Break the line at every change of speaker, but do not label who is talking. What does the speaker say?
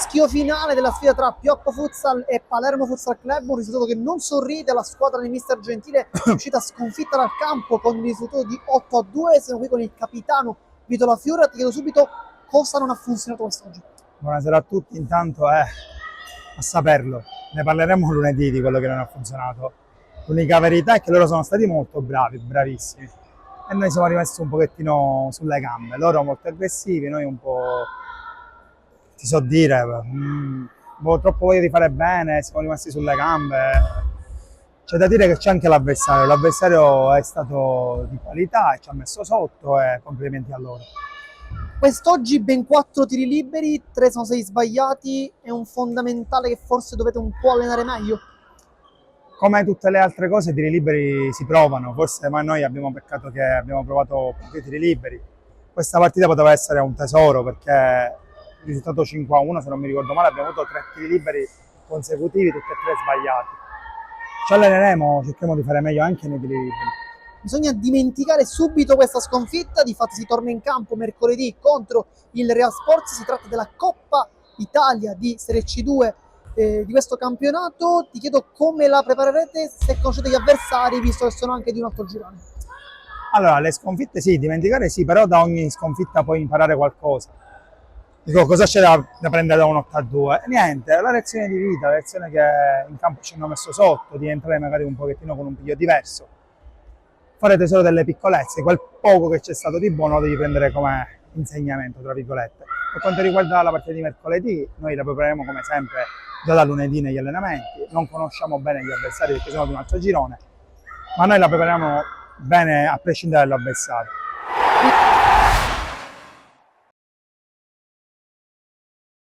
fischio finale della sfida tra Pioppo Futsal e Palermo Futsal Club, un risultato che non sorride. La squadra di mister Gentile è uscita sconfitta dal campo con il risultato di 8-2. Siamo qui con il capitano Vito La Fiora. Ti chiedo subito cosa non ha funzionato quest'oggi.
Buonasera a tutti, intanto a saperlo, ne parleremo lunedì di quello che non ha funzionato. L'unica verità è che loro sono stati molto bravi, bravissimi, e noi siamo rimasti un pochettino sulle gambe, loro molto aggressivi, noi un po', ti so dire, troppo voglia di fare bene, siamo rimasti sulle gambe. C'è da dire che c'è anche l'avversario è stato di qualità e ci ha messo sotto, e complimenti a loro.
Quest'oggi ben 4 tiri liberi, 3 sono 6 sbagliati, è un fondamentale che forse dovete un po' allenare meglio.
Come tutte le altre cose, i tiri liberi si provano, forse ma noi abbiamo peccato che abbiamo provato pochi tiri liberi. Questa partita poteva essere un tesoro perché il risultato 5-1, se non mi ricordo male, abbiamo avuto 3 tiri liberi consecutivi, tutti e 3 sbagliati. Ci alleneremo, cerchiamo di fare meglio anche nei tiri liberi.
Bisogna dimenticare subito questa sconfitta. Difatti si torna in campo mercoledì contro il Real Sports. Si tratta della Coppa Italia di Serie C2 di questo campionato. Ti chiedo come la preparerete, se conoscete gli avversari, visto che sono anche di un altro girone.
Allora, le sconfitte sì, dimenticare sì, però da ogni sconfitta puoi imparare qualcosa. Dico, cosa c'è da prendere da un 8-2? Niente, la lezione di vita, la lezione che in campo ci hanno messo sotto, di entrare magari un pochettino con un piglio diverso. Fare tesoro delle piccolezze, quel poco che c'è stato di buono lo devi prendere come insegnamento, tra virgolette. Per quanto riguarda la partita di mercoledì, noi la prepareremo come sempre già da lunedì negli allenamenti. Non conosciamo bene gli avversari perché sono di un altro girone, ma noi la prepariamo bene a prescindere dall'avversario.